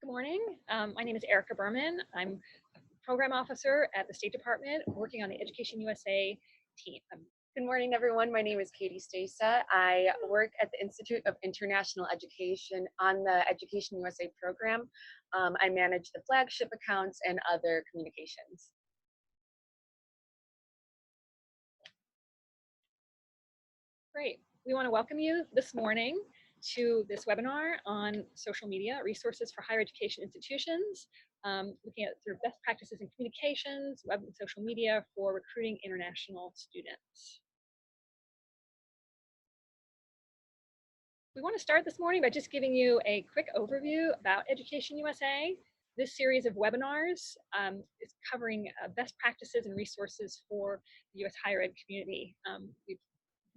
Good morning. My name is Erica Berman. I'm a program officer at the State Department working on the Education USA team. Good morning, everyone. My name is Katie Stasa. I work at the Institute of International Education on the Education USA program. I manage the flagship accounts and other communications. Great. We want to welcome you this morning to this webinar on social media resources for higher education institutions, looking at sort of best practices in communications, web and social media for recruiting international students. We want to start this morning by just giving you a quick overview about Education USA. This series of webinars is covering best practices and resources for the U.S. higher ed community. We've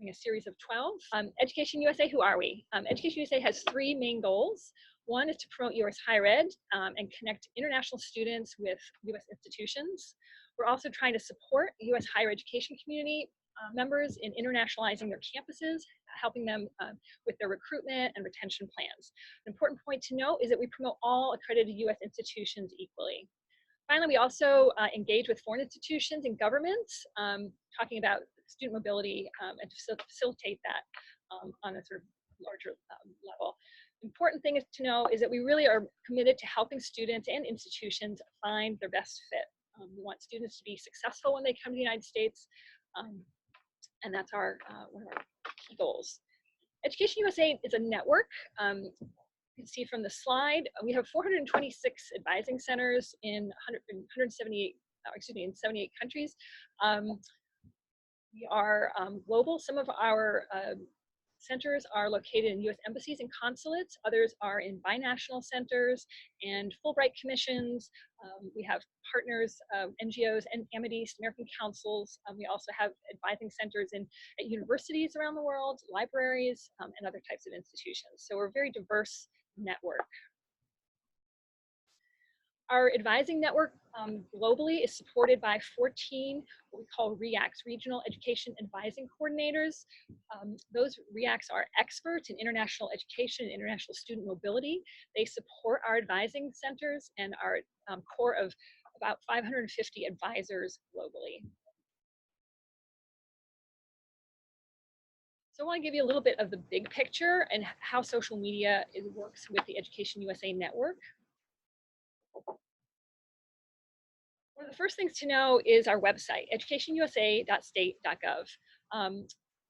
a series of 12. Education USA, who are we? Education USA has three main goals. One is to promote U.S. higher ed and connect international students with U.S. institutions. We're also trying to support U.S. higher education community members in internationalizing their campuses, helping them with their recruitment and retention plans. An important point to note is that we promote all accredited U.S. institutions equally. Finally, we also engage with foreign institutions and governments, talking about student mobility and to facilitate that on a sort of larger level. Important thing is to know is that we really are committed to helping students and institutions find their best fit. We want students to be successful when they come to the United States, and that's our one of our key goals. Education USA is a network. You can see from the slide, we have 426 advising centers in 178, in 78 countries. We are global. Some of our centers are located in U.S. embassies and consulates. Others are in binational centers and Fulbright commissions. We have partners, NGOs, and Amity American councils. We also have advising centers at universities around the world, libraries, and other types of institutions. So we're a very diverse network. Our advising network globally is supported by 14 what we call REACs, Regional Education Advising Coordinators. Those REACs are experts in international education and international student mobility. They support our advising centers and our core of about 550 advisors globally. So I want to give you a little bit of the big picture and how social media works with the Education USA Network. One of the first things to know is our website, educationusa.state.gov.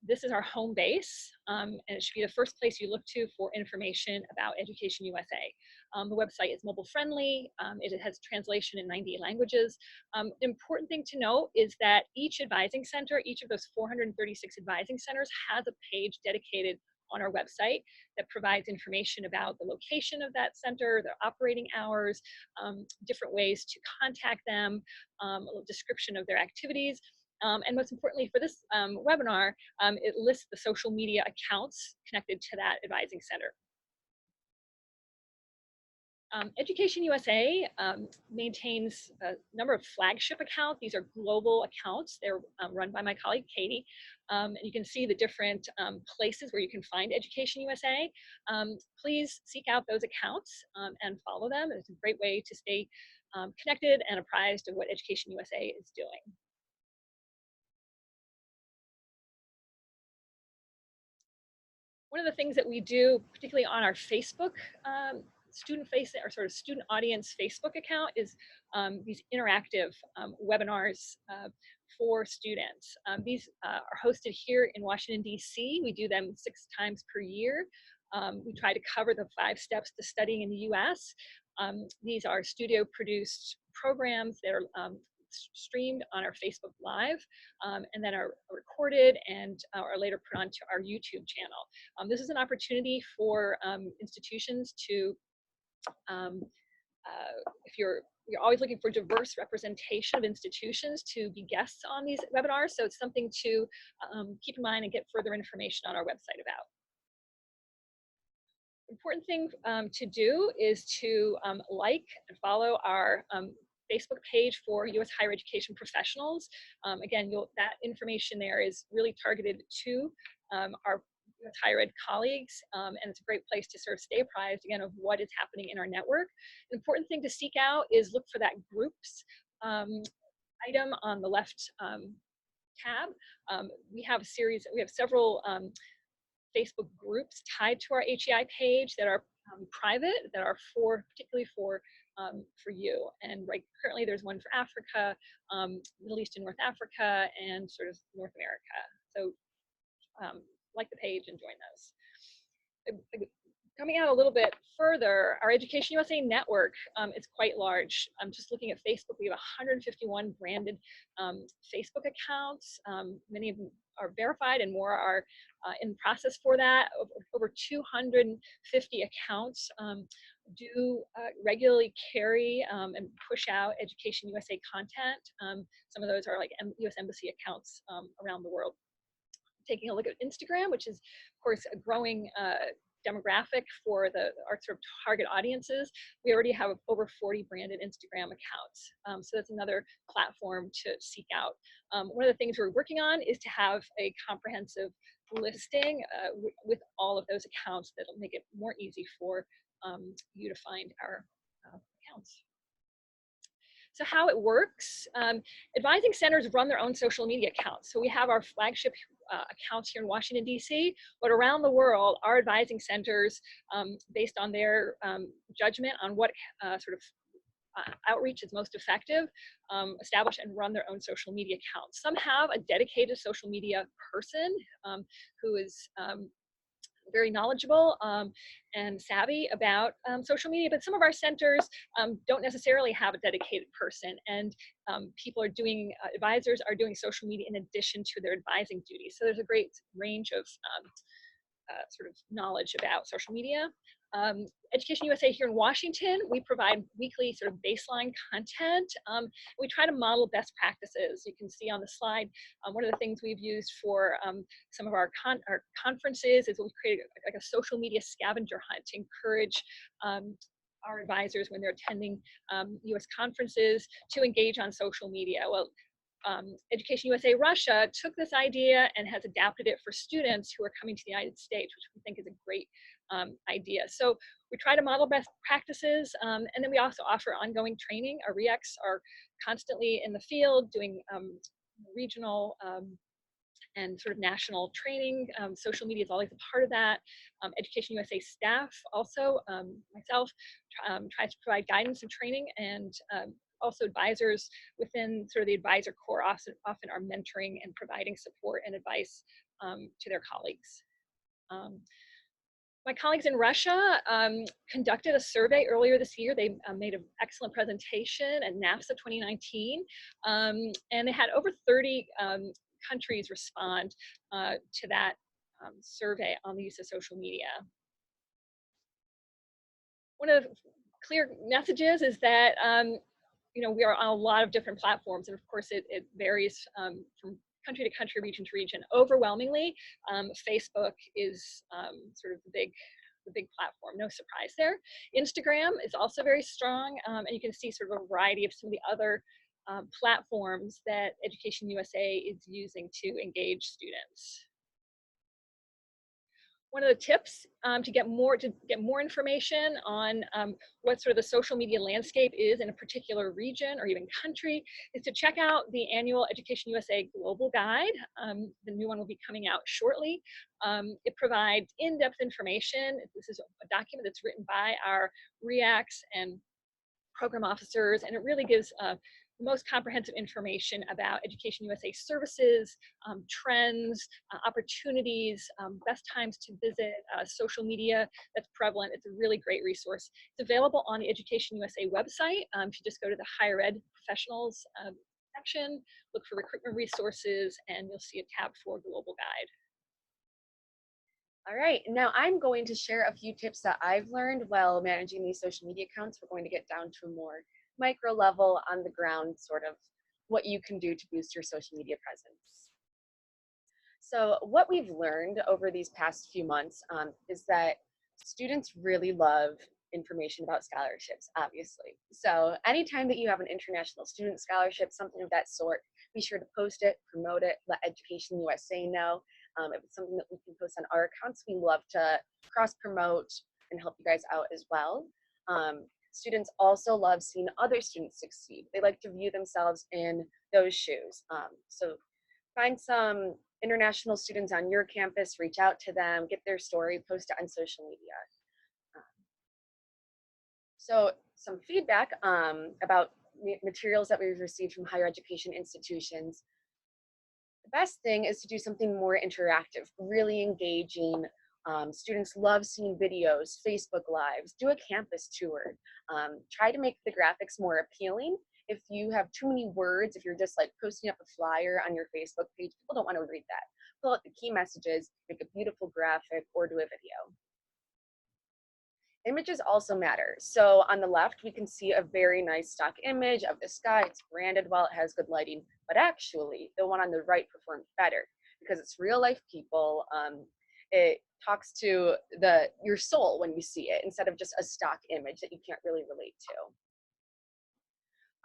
This is our home base, and it should be the first place you look to for information about Education USA. The website is mobile friendly. It has translation in 98 languages. The important thing to note is that each advising center, each of those 436 advising centers has a page dedicated on our website that provides information about the location of that center, their operating hours, different ways to contact them, a little description of their activities. And most importantly for this webinar, it lists the social media accounts connected to that advising center. Education USA maintains a number of flagship accounts. These are global accounts. They're run by my colleague, Katie. And you can see the different places where you can find Education USA. Please seek out those accounts and follow them. It's a great way to stay connected and apprised of what Education USA is doing. One of the things that we do, particularly on our Facebook student audience Facebook account, is these interactive webinars for students. These are hosted here in Washington, D.C. We do them 6 times per year. We try to cover the 5 steps to studying in the U.S. These are studio produced programs that are streamed on our Facebook Live and then are recorded and are later put onto our YouTube channel. This is an opportunity for institutions to, if you're always looking for diverse representation of institutions to be guests on these webinars, so it's something to keep in mind and get further information on our website about. Important thing to do is to like and follow our Facebook page for U.S. higher education professionals. Again, that information there is really targeted to our US higher ed colleagues, and it's a great place to sort of stay apprised again of what is happening in our network. An important thing to seek out is look for that groups item on the left tab. We have several Facebook groups tied to our HEI page that are private, that are particularly for you. And currently there's one for Africa, Middle East and North Africa, and sort of North America. So like the page and join those. Coming out a little bit further, our EducationUSA Network is quite large. Just looking at Facebook, we have 151 branded Facebook accounts. Many of them are verified and more are in process for that. Over 250 accounts do regularly carry and push out EducationUSA content. Some of those are like US Embassy accounts around the world. Taking a look at Instagram, which is, of course, a growing demographic for our sort of target audiences. We already have over 40 branded Instagram accounts. So that's another platform to seek out. One of the things we're working on is to have a comprehensive listing with all of those accounts that'll make it more easy for you to find our accounts. So how it works, advising centers run their own social media accounts. So we have our flagship accounts here in Washington, D.C., but around the world, our advising centers, based on their judgment on what sort of outreach is most effective, establish and run their own social media accounts. Some have a dedicated social media person who is very knowledgeable and savvy about social media, but some of our centers don't necessarily have a dedicated person, and advisors are doing social media in addition to their advising duties. So there's a great range of sort of knowledge about social media. EducationUSA here in Washington, we provide weekly sort of baseline content. We try to model best practices. You can see on the slide, one of the things we've used for some of our conferences is we've created like a social media scavenger hunt to encourage our advisors when they're attending US conferences to engage on social media. Well, EducationUSA Russia took this idea and has adapted it for students who are coming to the United States, which we think is a great idea. So we try to model best practices, and then we also offer ongoing training. Our REACs are constantly in the field doing regional and sort of national training. Social media is always a part of that. EducationUSA staff also, myself, tries to provide guidance and training, and also advisors within sort of the advisor core often are mentoring and providing support and advice to their colleagues. My colleagues in Russia conducted a survey earlier this year. They made an excellent presentation at NAFSA 2019, and they had over 30 countries respond to that survey on the use of social media. One of the clear messages is that we are on a lot of different platforms, and of course it varies from country to country, region to region. Overwhelmingly, Facebook is sort of the big platform, no surprise there. Instagram is also very strong, and you can see sort of a variety of some of the other platforms that EducationUSA is using to engage students. One of the tips to get more information on what sort of the social media landscape is in a particular region or even country is to check out the annual EducationUSA Global Guide. The new one will be coming out shortly. It provides in-depth information. This is a document that's written by our REACs and program officers, and it really gives the most comprehensive information about EducationUSA services, trends, opportunities, best times to visit, social media that's prevalent. It's a really great resource. It's available on the EducationUSA website. If you just go to the higher ed professionals section, look for recruitment resources, and you'll see a tab for Global Guide. All right, now I'm going to share a few tips that I've learned while managing these social media accounts. We're going to get down to a more micro level, on the ground, sort of what you can do to boost your social media presence. So what we've learned over these past few months is that students really love information about scholarships, obviously. So anytime that you have an international student scholarship, something of that sort, be sure to post it, promote it, let EducationUSA know. If it's something that we can post on our accounts, we love to cross promote and help you guys out as well. Students also love seeing other students succeed. They like to view themselves in those shoes. So find some international students on your campus, reach out to them, get their story, post it on social media. So some feedback about materials that we've received from higher education institutions. The best thing is to do something more interactive, really engaging. Students love seeing videos, Facebook Lives, do a campus tour. Try to make the graphics more appealing. If you have too many words, if you're just like posting up a flyer on your Facebook page, people don't want to read that. Pull out the key messages, make a beautiful graphic, or do a video. Images also matter. So on the left, we can see a very nice stock image of the sky. It's branded well, it has good lighting, but actually the one on the right performed better because it's real life people. It talks to your soul when you see it instead of just a stock image that you can't really relate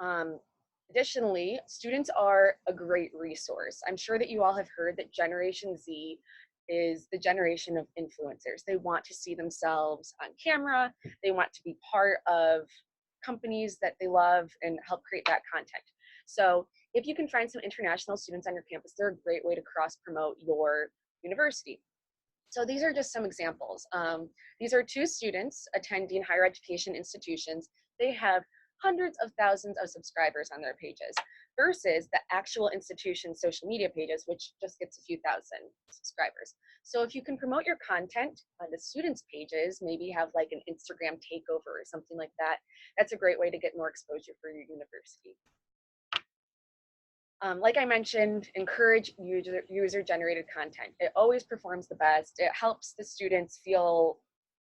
to. Additionally, students are a great resource. I'm sure that you all have heard that Generation Z is the generation of influencers. They want to see themselves on camera. They want to be part of companies that they love and help create that content. So if you can find some international students on your campus, they're a great way to cross promote your university. So these are just some examples. These are two students attending higher education institutions. They have hundreds of thousands of subscribers on their pages versus the actual institution's social media pages, which just gets a few thousand subscribers. So if you can promote your content on the students' pages, maybe have like an Instagram takeover or something like that, that's a great way to get more exposure for your university. Like I mentioned, encourage user-generated content. It always performs the best. It helps the students feel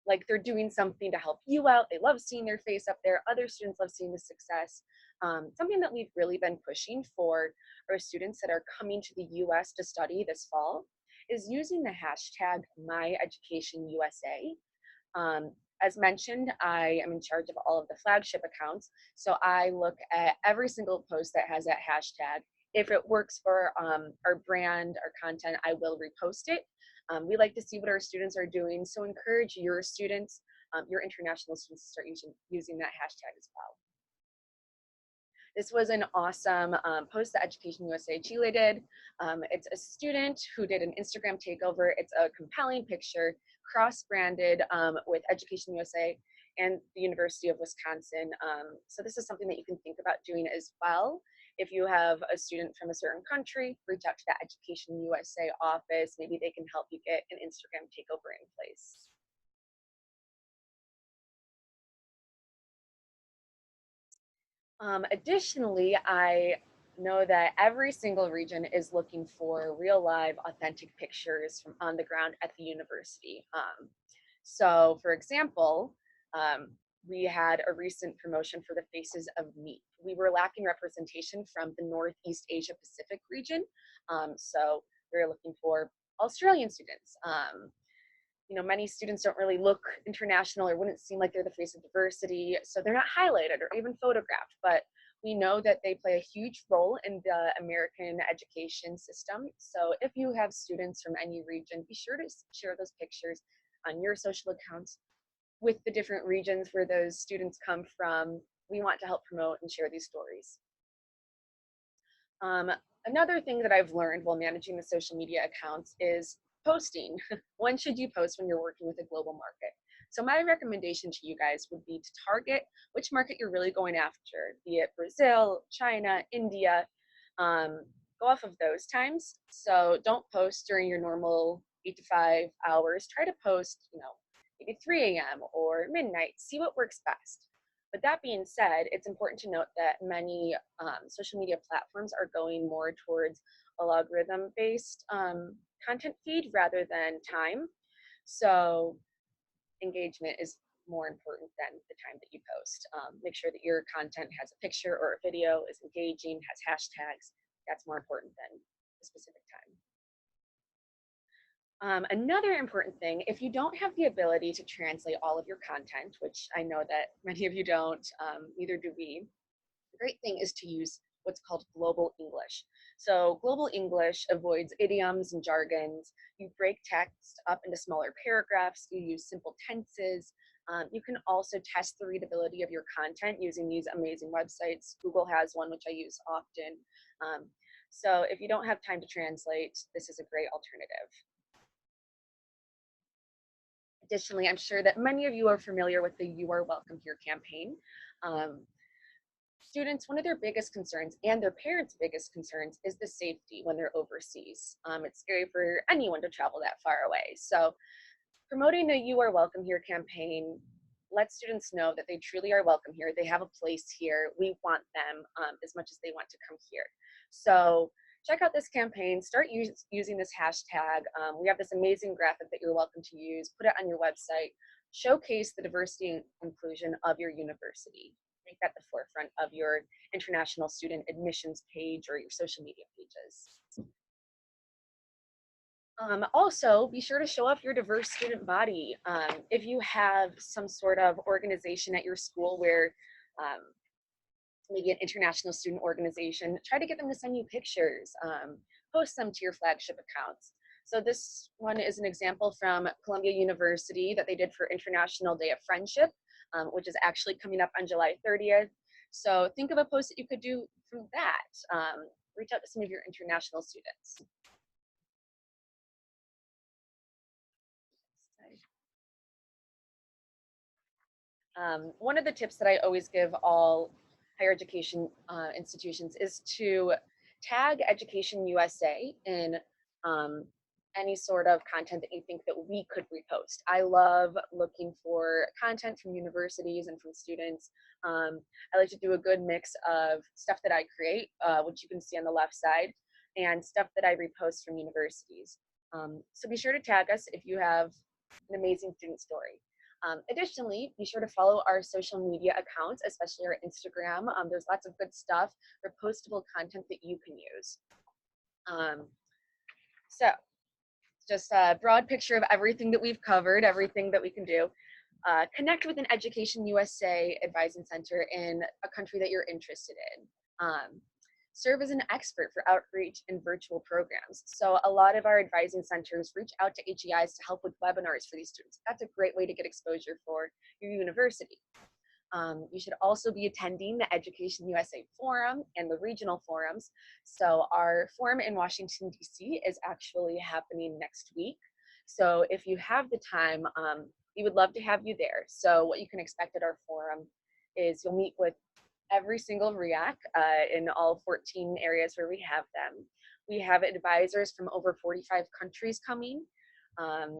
like they're doing something to help you out. They love seeing their face up there. Other students love seeing the success. Something that we've really been pushing for our students that are coming to the US to study this fall is using the hashtag #MyEducationUSA. As mentioned, I am in charge of all of the flagship accounts. So I look at every single post that has that hashtag. If it works for our brand, our content, I will repost it. We like to see what our students are doing. So encourage your students, your international students to start using that hashtag as well. This was an awesome post that Education USA Chile did. It's a student who did an Instagram takeover. It's a compelling picture, cross-branded with Education USA and the University of Wisconsin. So this is something that you can think about doing as well. If you have a student from a certain country, reach out to the Education USA office. Maybe they can help you get an Instagram takeover in place. Additionally, I know that every single region is looking for real live authentic pictures from on the ground at the university. So for example, we had a recent promotion for the Faces of Meat. We were lacking representation from the Northeast Asia Pacific region. So we were looking for Australian students. You know, many students don't really look international or wouldn't seem like they're the face of diversity, so they're not highlighted or even photographed, but we know that they play a huge role in the American education system. So if you have students from any region, be sure to share those pictures on your social accounts with the different regions where those students come from. We want to help promote and share these stories. Another thing that I've learned while managing the social media accounts is posting. When should you post when you're working with a global market? So my recommendation to you guys would be to target which market you're really going after, be it Brazil, China, India. Go off of those times. So don't post during your normal 8 to 5 hours. Try to post, maybe 3 a.m. or midnight. See what works best. But that being said, it's important to note that many social media platforms are going more towards a logarithm-based content feed rather than time. So engagement is more important than the time that you post. Make sure that your content has a picture or a video, is engaging, has hashtags. That's more important than the specific time. Another important thing, if you don't have the ability to translate all of your content, which I know that many of you don't, neither do we, the great thing is to use what's called global English. So global English avoids idioms and jargons. You break text up into smaller paragraphs. You use simple tenses. You can also test the readability of your content using these amazing websites. Google has one, which I use often. So if you don't have time to translate, this is a great alternative. Additionally, I'm sure that many of you are familiar with the You Are Welcome Here campaign. Students, one of their biggest concerns and their parents' biggest concerns is the safety when they're overseas. It's scary for anyone to travel that far away. So promoting the You Are Welcome Here campaign lets students know that they truly are welcome here. They have a place here. We want them as much as they want to come here. So check out this campaign, start using this hashtag. We have this amazing graphic that you're welcome to use, put it on your website, showcase the diversity and inclusion of your university. Make that the forefront of your international student admissions page or your social media pages. Also, be sure to show off your diverse student body. If you have some sort of organization at your school where maybe an international student organization, try to get them to send you pictures, post them to your flagship accounts. So this one is an example from Columbia University that they did for International Day of Friendship, which is actually coming up on July 30th. So think of a post that you could do from that. Reach out to some of your international students. One of the tips that I always give all higher education institutions is to tag Education USA in any sort of content that you think that we could repost. I love looking for content from universities and from students. I like to do a good mix of stuff that I create, which you can see on the left side, and stuff that I repost from universities. So be sure to tag us if you have an amazing student story. Additionally, be sure to follow our social media accounts, especially our Instagram. There's lots of good stuff, repostable content that you can use. So just a broad picture of everything that we've covered, everything that we can do. Connect with an Education USA Advising Center in a country that you're interested in. Serve as an expert for outreach and virtual programs. So a lot of our advising centers reach out to HEIs to help with webinars for these students. That's a great way to get exposure for your university. You should also be attending the Education USA Forum and the regional forums. So our forum in Washington, D.C. is actually happening next week. So if you have the time, we would love to have you there. So what you can expect at our forum is you'll meet with every single REAC in all 14 areas where we have them. We have advisors from over 45 countries coming.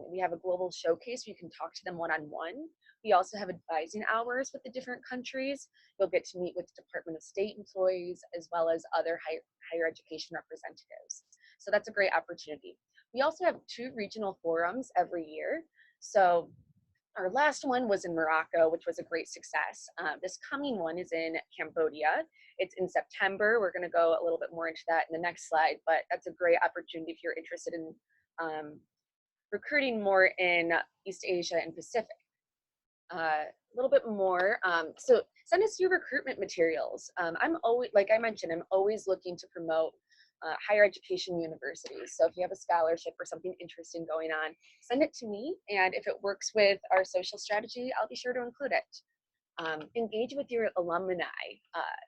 We have a global showcase where you can talk to them one-on-one. We also have advising hours with the different countries. You'll get to meet with Department of State employees as well as other higher education representatives. So that's a great opportunity. We also have 2 regional forums every year. So our last one was in Morocco, which was a great success. This coming one is in Cambodia. It's in September. We're going to go a little bit more into that in the next slide, but that's a great opportunity if you're interested in recruiting more in East Asia and Pacific. A little bit more. So send us your recruitment materials. I'm always, like I mentioned, I'm always looking to promote higher education universities. So if you have a scholarship or something interesting going on, send it to me. And if it works with our social strategy, I'll be sure to include it. Engage with your alumni,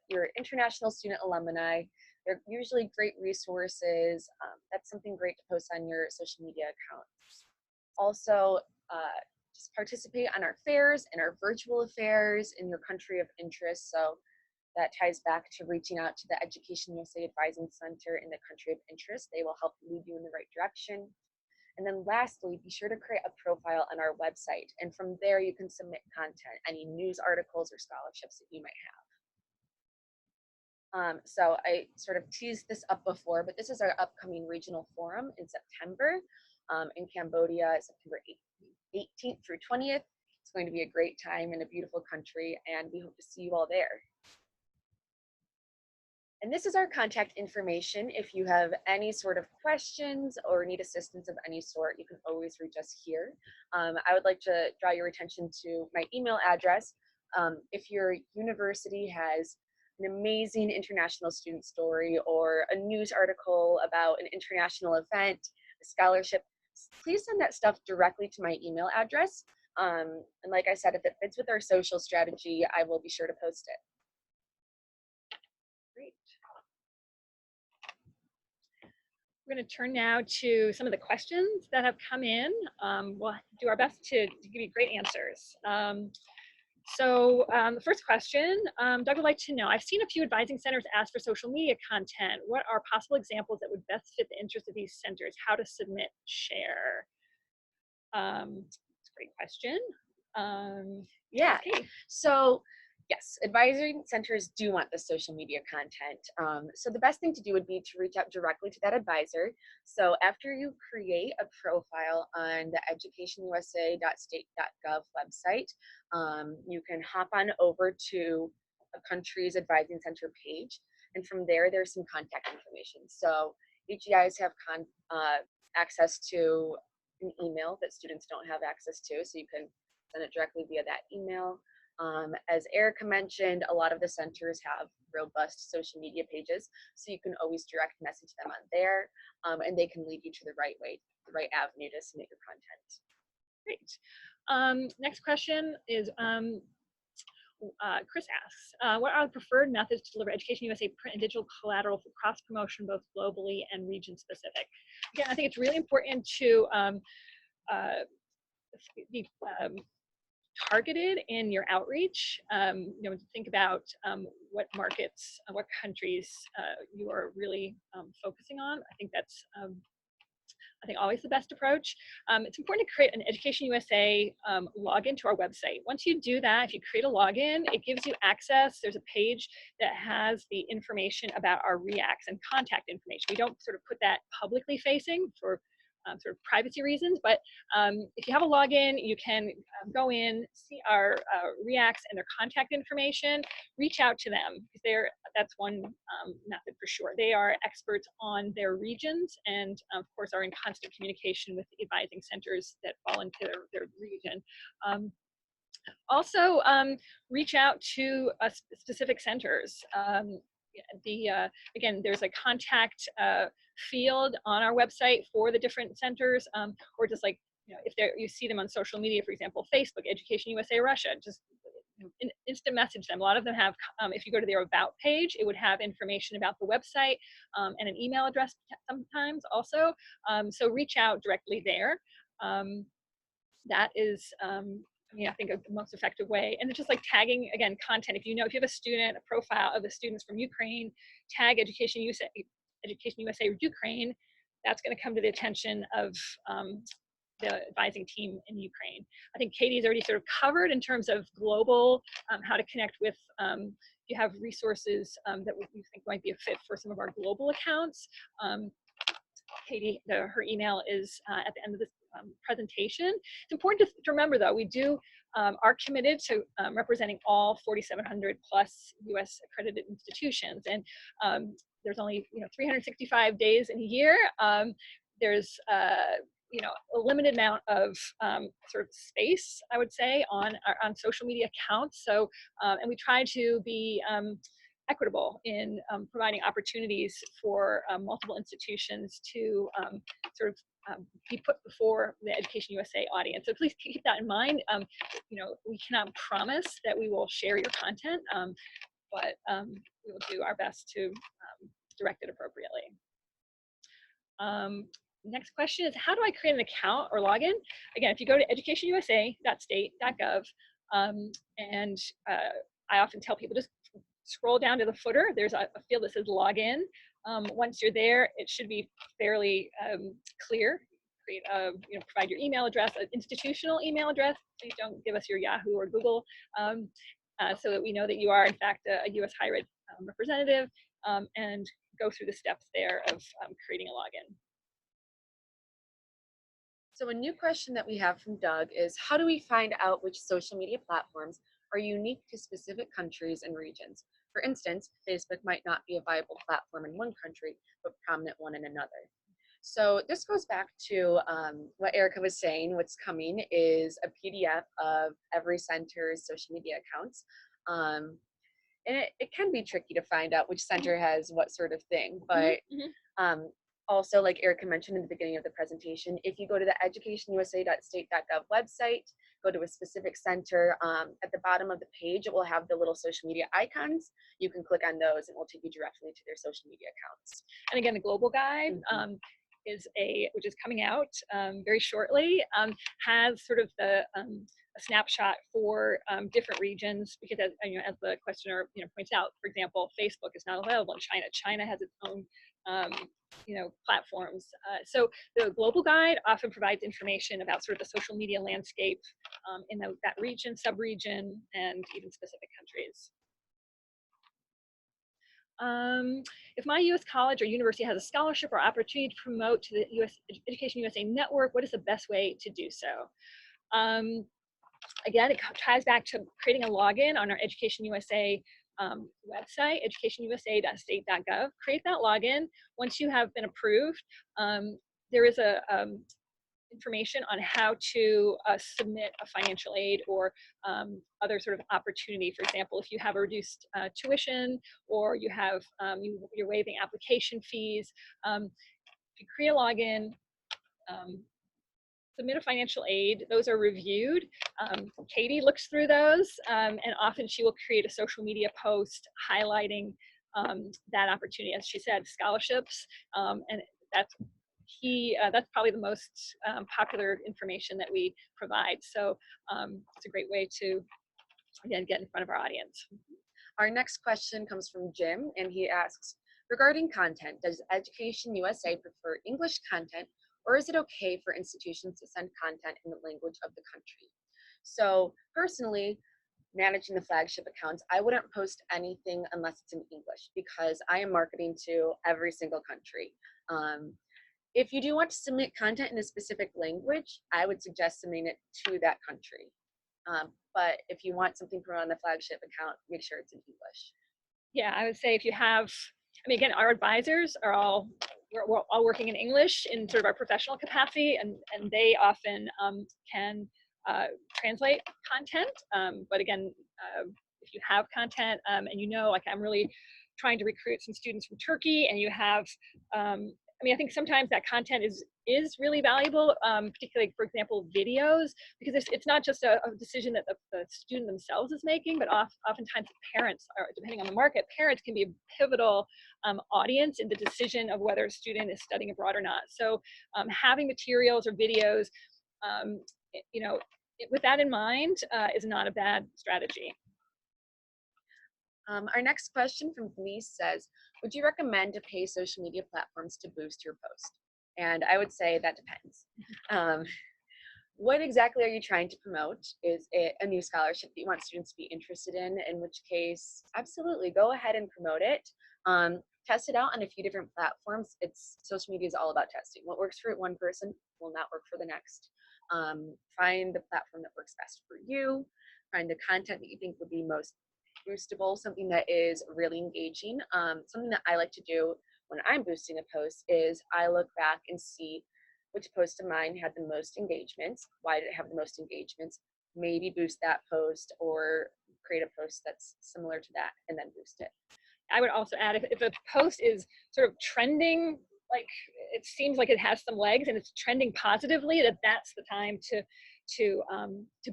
your international student alumni. They're usually great resources. That's something great to post on your social media accounts. Also, just participate on our fairs and our virtual affairs in your country of interest. So that ties back to reaching out to the Education USA Advising Center in the country of interest. They will help lead you in the right direction. And then lastly, be sure to create a profile on our website. And from there, you can submit content, any news articles or scholarships that you might have. So I sort of teased this up before, but this is our upcoming regional forum in September in Cambodia, September 18th through 20th. It's going to be a great time in a beautiful country, and we hope to see you all there. And this is our contact information. If you have any sort of questions or need assistance of any sort, you can always reach us here. I would like to draw your attention to my email address. If your university has an amazing international student story or a news article about an international event, a scholarship, please send that stuff directly to my email address. And like I said, if it fits with our social strategy, I will be sure to post it. Great. We're going to turn now to some of the questions that have come in. We'll do our best to give you great answers. The first question, Doug would like to know, I've seen a few advising centers ask for social media content. What are possible examples that would best fit the interest of these centers? How to submit, share? It's a great question. Yeah, okay. So yes, advisory centers do want the social media content. So the best thing to do would be to reach out directly to that advisor. So after you create a profile on the educationusa.state.gov website, you can hop on over to a country's advising center page. And from there, there's some contact information. So HEIs have access to an email that students don't have access to. So you can send it directly via that email. As Erica mentioned, a lot of the centers have robust social media pages, so you can always direct message them on there, and they can lead you to the right way, the right avenue to submit your content. Great. Next question is Chris asks, what are the preferred methods to deliver Education USA print and digital collateral for cross promotion, both globally and region specific? Again, I think it's really important to be targeted in your outreach. Think about what markets, what countries you are really focusing on. I think that's always the best approach. It's important to create an Education USA login to our website. Once you do that, if you create a login, it gives you access. There's a page that has the information about our reacts and contact information. We don't sort of put that publicly facing for sort of privacy reasons, but if you have a login, you can go in, see our reacts and their contact information, reach out to them, because that's one method for sure. They are experts on their regions and of course are in constant communication with the advising centers that fall into their region. Also, reach out to specific centers. Again, there's a contact field on our website for the different centers, or just like, if you see them on social media, for example, Facebook, Education USA Russia, just instant message them. A lot of them have, if you go to their about page, it would have information about the website and an email address sometimes also. So reach out directly there. That is I think the most effective way. And it's just like tagging, again, content. If you have a student, a profile of the students from Ukraine, tag Education USA Ukraine, that's going to come to the attention of the advising team in Ukraine. I think Katie's already sort of covered in terms of global, how to connect with, you have resources that you think might be a fit for some of our global accounts. Katie, her email is at the end of this presentation. It's important to remember, though, we do are committed to representing all 4,700 plus U.S. accredited institutions, and there's only 365 days in a year. There's a limited amount of sort of space, I would say, on social media accounts. So, and we try to be equitable in providing opportunities for multiple institutions to sort of be put before the Education USA audience. So please keep that in mind. We cannot promise that we will share your content, but we will do our best to direct it appropriately. Next question is, how do I create an account or login? Again, if you go to educationusa.state.gov, and I often tell people, just scroll down to the footer. There's a field that says login. Once you're there, it should be fairly clear. Provide your email address, an institutional email address. Please don't give us your Yahoo or Google, so that we know that you are in fact a U.S. higher ed representative, and go through the steps there of creating a login. So a new question that we have from Doug is, how do we find out which social media platforms are unique to specific countries and regions? For instance, Facebook might not be a viable platform in one country, but prominent one in another. So this goes back to what Erica was saying. What's coming is a PDF of every center's social media accounts. and it can be tricky to find out which center has what sort of thing, but Mhm. um, also, like Erica mentioned in the beginning of the presentation, if you go to the educationusa.state.gov website, go to a specific center, at the bottom of the page, it will have the little social media icons. You can click on those and it will take you directly to their social media accounts. And again, the global guide which is coming out very shortly, has sort of a snapshot for different regions, because as the questioner points out, for example, Facebook is not available in China. China has its own platforms. So the global guide often provides information about sort of the social media landscape in that region, sub-region, and even specific countries. If my U.S. college or university has a scholarship or opportunity to promote to the Education USA Network, what is the best way to do so? Again, it ties back to creating a login on our Education USA website, educationusa.state.gov. Create that login. Once you have been approved, there is a information on how to submit a financial aid or other sort of opportunity. For example, if you have a reduced tuition, or you have you're waiving application fees, if you create a login, submit a financial aid, those are reviewed. Katie looks through those, and often she will create a social media post highlighting that opportunity. As she said, scholarships, and that's that's probably the most popular information that we provide. So it's a great way to, again, get in front of our audience. Our next question comes from Jim, and he asks, regarding content, does Education USA prefer English content, or is it okay for institutions to send content in the language of the country? So personally, managing the flagship accounts, I wouldn't post anything unless it's in English, because I am marketing to every single country. If you do want to submit content in a specific language, I would suggest submitting it to that country. But if you want something from on the flagship account, make sure it's in English. Yeah, I would say if you have, I mean, again, our advisors are all, we're all working in English in sort of our professional capacity, and they often can translate content. But again, if you have content and like I'm really trying to recruit some students from Turkey, and you have, I mean, I think sometimes that content is really valuable, particularly, for example, videos, because it's not just a decision that the student themselves is making, but oftentimes parents are, depending on the market, parents can be a pivotal audience in the decision of whether a student is studying abroad or not. So having materials or videos, with that in mind, is not a bad strategy. Our next question from Denise says, would you recommend to pay social media platforms to boost your post? And I would say that depends. What exactly are you trying to promote? Is it a new scholarship that you want students to be interested in which case, absolutely, go ahead and promote it. Test it out on a few different platforms. Social media is all about testing. What works for one person will not work for the next. Find the platform that works best for you. Find the content that you think would be most boostable, something that is really engaging. Something that I like to do when I'm boosting a post is I look back and see which post of mine had the most engagements, why did it have the most engagements, maybe boost that post or create a post that's similar to that and then boost it. I would also add, if a post is sort of trending, like it seems like it has some legs and it's trending positively, that's the time to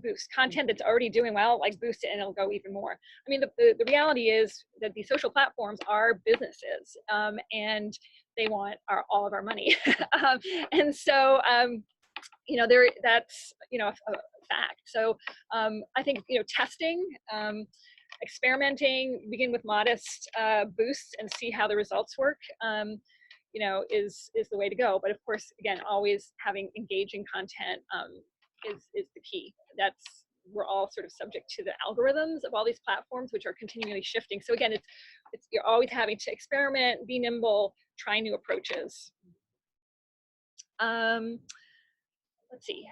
boost. Content that's already doing well, like boost it and it'll go even more. I mean, the reality is that these social platforms are businesses, and they want all of our money. And so that's a fact. So I think testing, experimenting, begin with modest boosts and see how the results work, is the way to go. But of course, again, always having engaging content is the key. We're all sort of subject to the algorithms of all these platforms, which are continually shifting. So again, you're always having to experiment, be nimble, try new approaches. Let's see.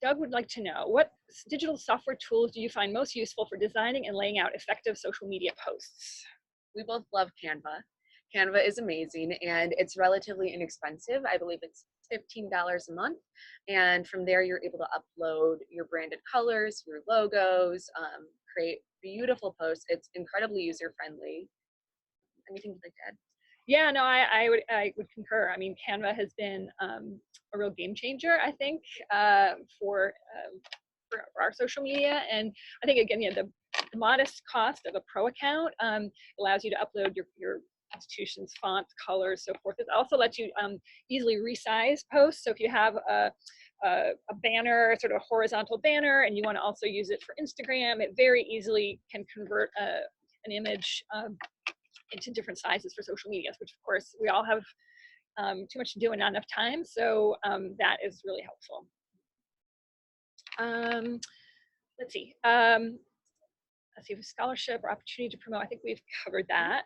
Doug would like to know, what digital software tools do you find most useful for designing and laying out effective social media posts? We both love Canva. Canva is amazing and it's relatively inexpensive. I believe it's $15 a month. And from there, you're able to upload your branded colors, your logos, create beautiful posts. It's incredibly user-friendly. Anything you'd like to add? Yeah, no, I would concur. I mean, Canva has been a real game changer, I think, for our social media. And I think, again, yeah, the modest cost of a pro account allows you to upload your institution's fonts, colors, so forth. It also lets you easily resize posts. So if you have a banner, sort of a horizontal banner, and you want to also use it for Instagram, it very easily can convert an image into different sizes for social medias, which of course we all have too much to do and not enough time. So that is really helpful. Let's see. Let's see, scholarship or opportunity to promote. I think we've covered that.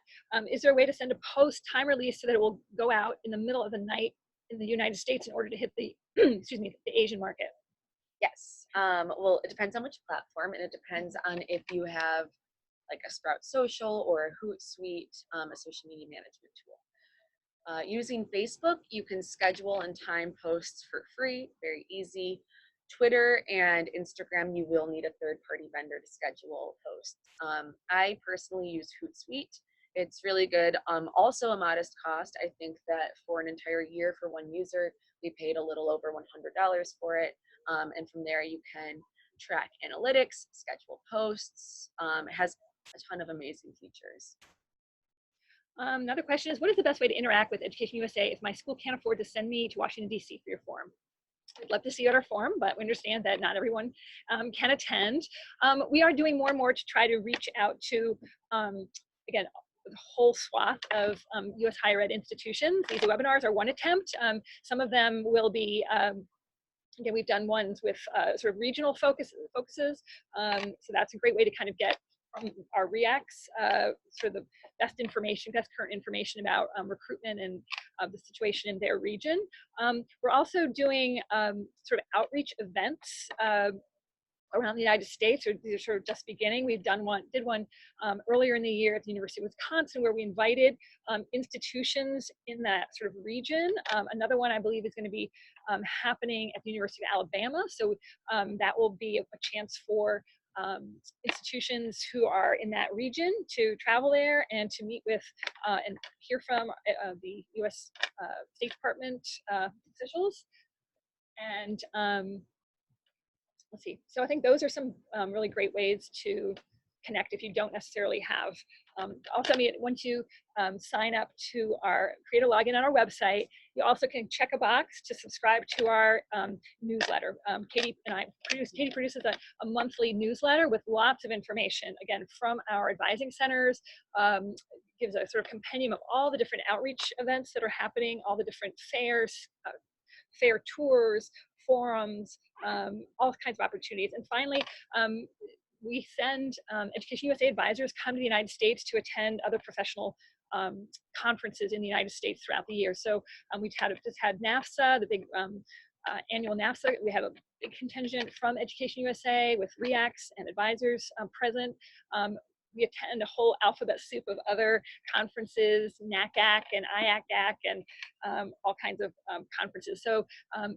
Is there a way to send a post time release so that it will go out in the middle of the night in the United States in order to hit the excuse me, the Asian market? Yes. Well, it depends on which platform, and it depends on if you have like a Sprout Social or a Hootsuite, a social media management tool. Using Facebook, you can schedule and time posts for free, very easy. Twitter and Instagram, you will need a third-party vendor to schedule posts. I personally use Hootsuite. It's really good. Also a modest cost. I think that for an entire year for one user, we paid a little over $100 for it. And from there, you can track analytics, schedule posts. It has a ton of amazing features. Another question is, what is the best way to interact with Education USA if my school can't afford to send me to Washington, D.C. for your forum? We'd love to see you at our forum, but we understand that not everyone can attend. We are doing more and more to try to reach out to, again, the whole swath of U.S. higher ed institutions. These webinars are one attempt. Some of them will be again, we've done ones with sort of regional focuses. So that's a great way to kind of get from our REACs sort of the best information, best current information about recruitment and the situation in their region. We're also doing sort of outreach events around the United States, or these are sort of just beginning. We've did one earlier in the year at the University of Wisconsin, where we invited institutions in that sort of region. Another one I believe is going to be happening at the University of Alabama. So that will be a chance for institutions who are in that region to travel there and to meet with and hear from the U.S. State Department officials. And let's see. So I think those are some really great ways to connect if you don't necessarily have. Also, I mean, once you sign up to create a login on our website, you also can check a box to subscribe to our newsletter. Katie produces a monthly newsletter with lots of information, again, from our advising centers, gives a sort of compendium of all the different outreach events that are happening, all the different fairs, fair tours, forums, all kinds of opportunities. And finally, we send Education USA advisors come to the United States to attend other professional conferences in the United States throughout the year. So we've just had NAFSA, the big annual NAFSA. We have a big contingent from Education USA with REACs and advisors present. We attend a whole alphabet soup of other conferences, NACAC and IACAC, and all kinds of conferences. So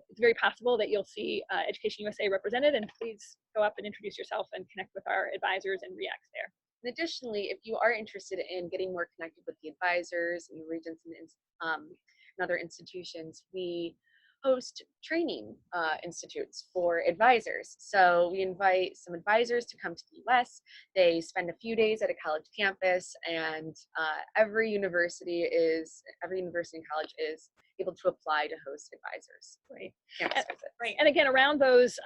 it's very possible that you'll see Education USA represented, and please go up and introduce yourself and connect with our advisors and REACs there. And additionally, if you are interested in getting more connected with the advisors and regents and other institutions, we host training institutes for advisors. So we invite some advisors to come to the US. They spend a few days at a college campus, and every university and college is able to apply to host advisors. Right. Right. And again, around those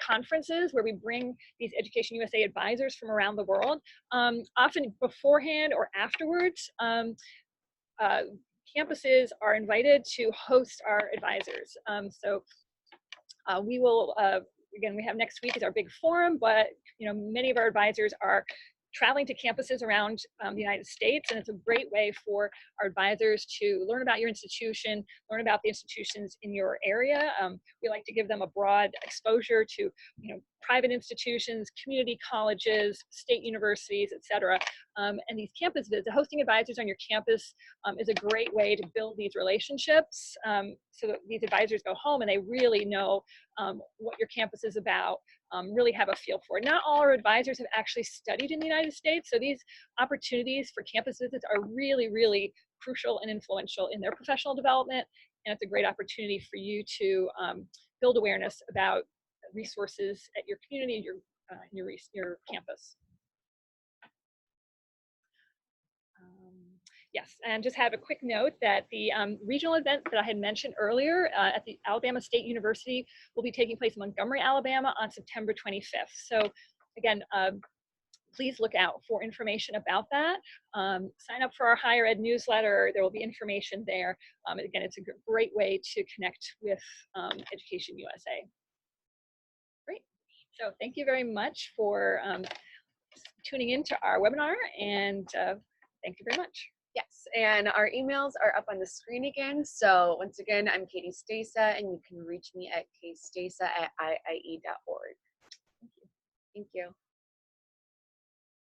conferences where we bring these Education USA advisors from around the world, often beforehand or afterwards, campuses are invited to host our advisors. So we will, again, we have next week is our big forum, but many of our advisors are traveling to campuses around the United States, and it's a great way for our advisors to learn about your institution, learn about the institutions in your area. We like to give them a broad exposure to private institutions, community colleges, state universities, et cetera. And these campus visits, hosting advisors on your campus is a great way to build these relationships so that these advisors go home and they really know what your campus is about, really have a feel for it. Not all our advisors have actually studied in the United States, so these opportunities for campus visits are really, really crucial and influential in their professional development, and it's a great opportunity for you to build awareness about resources at your community, your campus. Yes, and just have a quick note that the regional event that I had mentioned earlier at the Alabama State University will be taking place in Montgomery, Alabama on September 25th. So again, please look out for information about that. Sign up for our higher ed newsletter. There will be information there. Again, it's a great way to connect with Education USA. Great. So thank you very much for tuning into our webinar, and thank you very much. Yes, and our emails are up on the screen again. So once again, I'm Katie Stasa, and you can reach me at kstasa@iie.org. Thank you. Thank you.